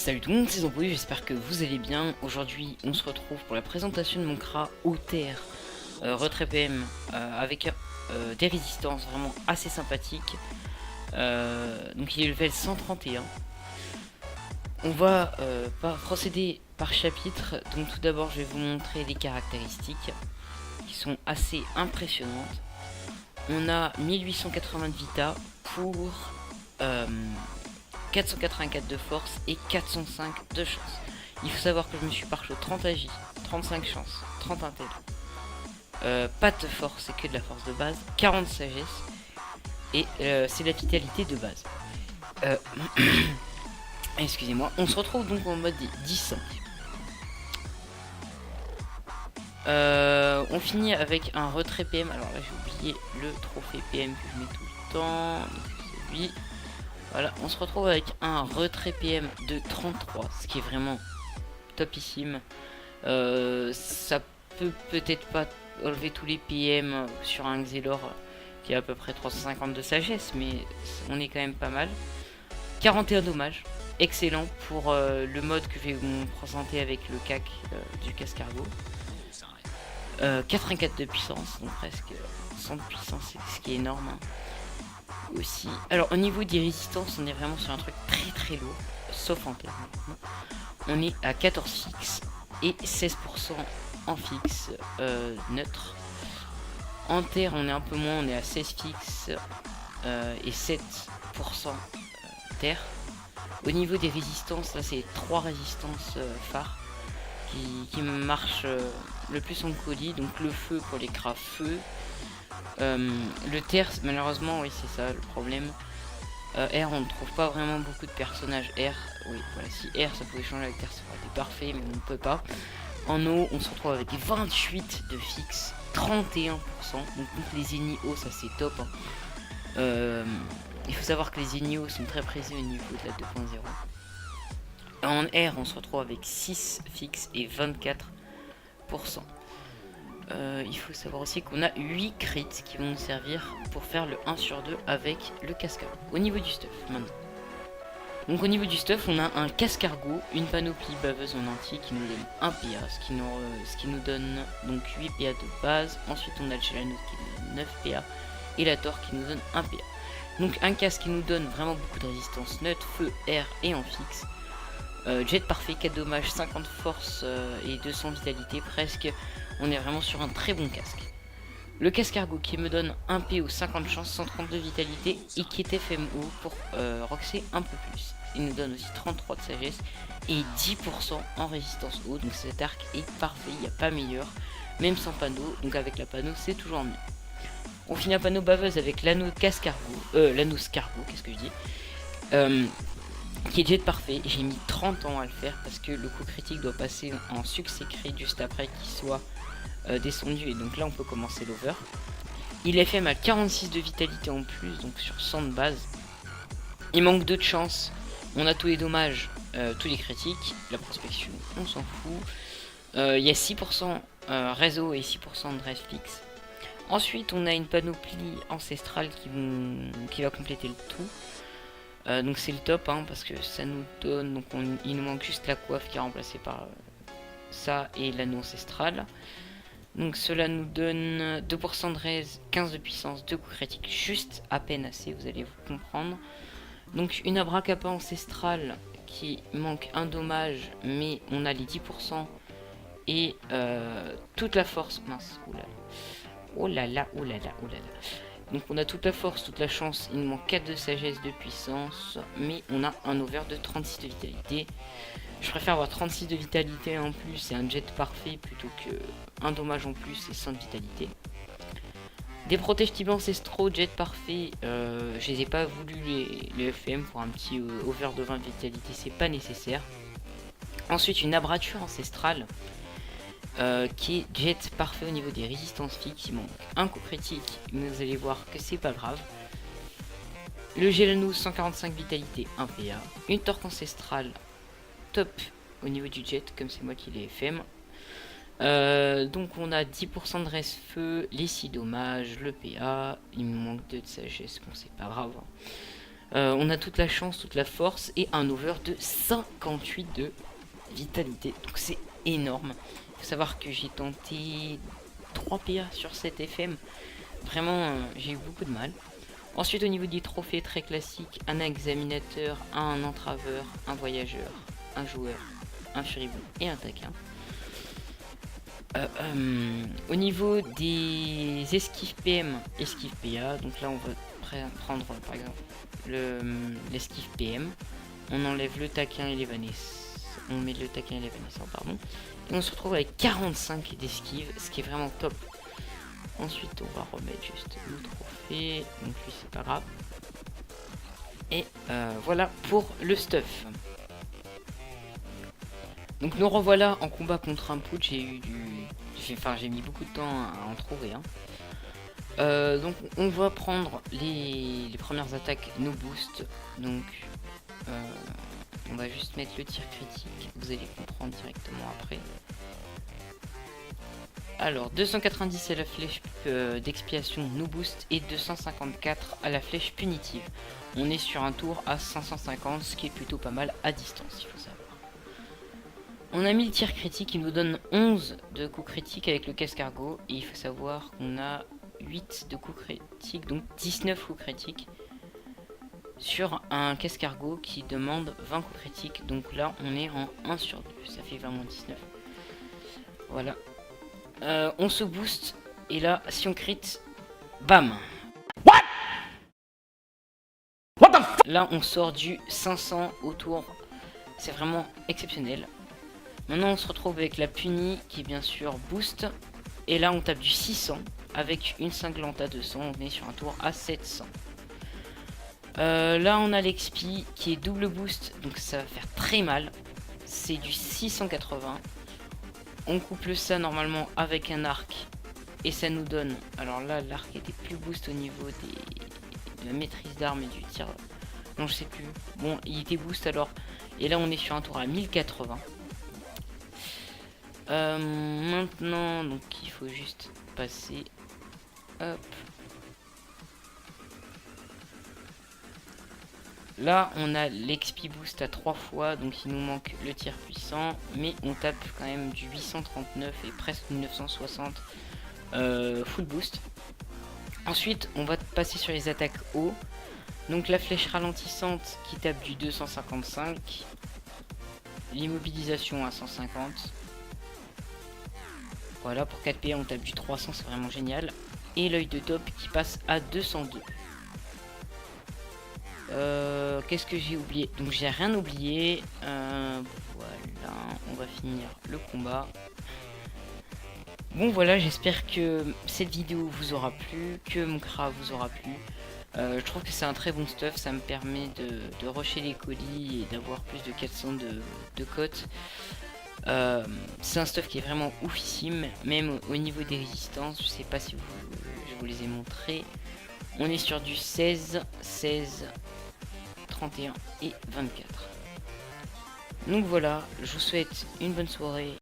Salut tout le monde, c'est Zambouille, j'espère que vous allez bien. Aujourd'hui, on se retrouve pour la présentation de mon CRA Auter retrait PM avec des résistances vraiment assez sympathiques. Donc il est level 131. On va procéder par chapitre. Donc tout d'abord, je vais vous montrer les caractéristiques qui sont assez impressionnantes. On a 1880 de vita pour 484 de force et 405 de chance. Il faut savoir que je me suis parché 30 agi, 35 chance, 30 intel. Pas de force, c'est que de la force de base, 40 sagesse et c'est la vitalité de base. Excusez-moi, on se retrouve donc en mode 10-5. On finit avec un retrait PM. Alors là j'ai oublié le trophée PM que je mets tout le temps. C'est lui. Voilà, on se retrouve avec un retrait PM de 33, ce qui est vraiment topissime. Ça peut peut-être pas enlever tous les PM sur un Xelor qui a à peu près 350 de sagesse, mais on est quand même pas mal. 41 dommages, excellent pour le mode que je vais vous présenter avec le CAC du cascargo. 84 de puissance, donc presque 100 de puissance, ce qui est énorme. Hein. Aussi. Alors au niveau des résistances, on est vraiment sur un truc très lourd, sauf en terre. On est à 14 fixe et 16% en fixe neutre. En terre, on est un peu moins, on est à 16 fixe et 7% terre. Au niveau des résistances, là c'est 3 résistances phares qui marchent le plus en colis. Donc le feu pour les cras feu. Le terre, malheureusement, oui, c'est ça le problème. R, on ne trouve pas vraiment beaucoup de personnages R. Oui, voilà, si R ça pouvait changer avec terre, ça aurait été parfait, mais on ne peut pas. En eau, on se retrouve avec 28 de fixe, 31%. Donc les Enio, ça c'est top. Hein. Il faut savoir que les Enio sont très présents au niveau de la 2.0. En R, on se retrouve avec 6 fixes et 24%. Il faut savoir aussi qu'on a 8 crits qui vont nous servir pour faire le 1 sur 2 avec le cascargo. Au niveau du stuff, maintenant. Donc au niveau du stuff, on a un cascargo, une panoplie baveuse en entier qui nous donne 1 PA, ce qui nous donne donc 8 PA de base. Ensuite on a le Gelano qui nous donne 9 PA et la Thor qui nous donne 1 PA. Donc un casque qui nous donne vraiment beaucoup de résistance neutre, feu, air et en fixe. Jet parfait, 4 dommages, 50 force et 200 vitalité presque. On est vraiment sur un très bon casque. Le cascargo qui me donne 1 PO, 50 chance, 132 vitalité et qui est FMO pour roxer un peu plus. Il nous donne aussi 33 de sagesse et 10% en résistance eau. Donc cet arc est parfait, il n'y a pas meilleur. Même sans panneau, donc avec la panneau c'est toujours mieux. On finit un panneau baveuse avec l'anneau l'anneau scargo, qu'est-ce que je dis qui est jet parfait. J'ai mis 30 ans à le faire parce que le coup critique doit passer en succès crit juste après qu'il soit descendu, et donc là on peut commencer l'over. Il est FM à 46 de vitalité en plus, donc sur 100 de base. Il manque 2 de chance. On a tous les dommages, tous les critiques. La prospection, on s'en fout. Il y a 6% réseau et 6% de reste fixe. Ensuite on a une panoplie ancestrale qui va compléter le tout. Donc c'est le top, hein, parce que ça nous donne, donc il nous manque juste la coiffe qui est remplacée par ça et l'anneau ancestral. Donc cela nous donne 2% de raise, 15 de puissance, 2 coups critiques, juste à peine assez, vous allez vous comprendre. Donc une abracapa ancestrale qui manque un dommage, mais on a les 10% et toute la force, mince, oulala. Donc on a toute la force, toute la chance, il nous manque 4 de sagesse, de puissance, mais on a un over de 36 de vitalité. Je préfère avoir 36 de vitalité en plus et un jet parfait plutôt que un dommage en plus et 100 de vitalité. Des protèges tibia ancestraux, jet parfait, je les ai pas voulu les FM pour un petit over de 20 de vitalité, c'est pas nécessaire. Ensuite une abrature ancestrale. Qui est jet parfait au niveau des résistances fixes. Il manque un coup critique, mais vous allez voir que c'est pas grave. Le Gelano 145 vitalité, 1 PA. Une torque ancestrale top au niveau du jet, comme c'est moi qui l'ai FM. Donc on a 10% de reste feu, les 6 dommages, le PA. Il me manque 2 de sagesse, bon c'est pas grave. On a toute la chance, toute la force et un over de 58 de vitalité. Donc c'est énorme. Il faut savoir que j'ai tenté 3 PA sur cette FM. Vraiment, j'ai eu beaucoup de mal. Ensuite, au niveau des trophées très classiques, un examinateur, un entraveur, un voyageur, un joueur, un furibond et un taquin. Au niveau des esquives PM, esquive PA, donc là on va prendre par exemple l'esquive PM, on enlève le taquin et on met le taquin et l'évanescent, pardon, et on se retrouve avec 45 d'esquive, ce qui est vraiment top. Ensuite on va remettre juste le trophée, donc lui c'est pas grave. Et voilà pour le stuff. Donc nous revoilà en combat contre un putsch. J'ai mis beaucoup de temps à en trouver hein. Donc on va prendre les premières attaques no boost. Donc on va juste mettre le tir critique, vous allez comprendre directement après. Alors 290 à la flèche d'expiation no boost et 254 à la flèche punitive. On est sur un tour à 550, ce qui est plutôt pas mal à distance, il faut savoir. On a mis le tir critique, il nous donne 11 de coups critiques avec le cascargot. Et il faut savoir qu'on a 8 de coups critiques, donc 19 coups critiques sur un cascargot qui demande 20 coups critiques. Donc là on est en 1 sur 2, ça fait vraiment 19. Voilà. On se booste et là si on crit, bam. What the f. Là on sort du 500 au tour, c'est vraiment exceptionnel. Maintenant on se retrouve avec la punie qui est bien sûr boost. Et là on tape du 600 avec une cinglante à 200, on est sur un tour à 700. Là on a l'expi qui est double boost, donc ça va faire très mal. C'est du 680. On couple ça normalement avec un arc. Et ça nous donne... Alors là l'arc était plus boost au niveau de la maîtrise d'armes et du tir. Non je sais plus. Bon il était boost alors. Et là on est sur un tour à 1080. Maintenant, donc il faut juste passer. Hop. Là, on a l'XP boost à 3 fois, donc il nous manque le tir puissant, mais on tape quand même du 839 et presque 960 full boost. Ensuite, on va passer sur les attaques haut. Donc la flèche ralentissante qui tape du 255, l'immobilisation à 150. Voilà, pour 4 PA on tape du 300, c'est vraiment génial. Et l'œil de top qui passe à 202. Qu'est-ce que j'ai oublié? Donc j'ai rien oublié. Voilà, on va finir le combat. Bon voilà, j'espère que cette vidéo vous aura plu, que mon cra vous aura plu. Je trouve que c'est un très bon stuff, ça me permet de rusher les colis et d'avoir plus de 400 de cotes. C'est un stuff qui est vraiment oufissime, même au niveau des résistances. Je sais pas si je vous les ai montrés. On est sur du 16, 16, 31 et 24. Donc voilà, je vous souhaite une bonne soirée.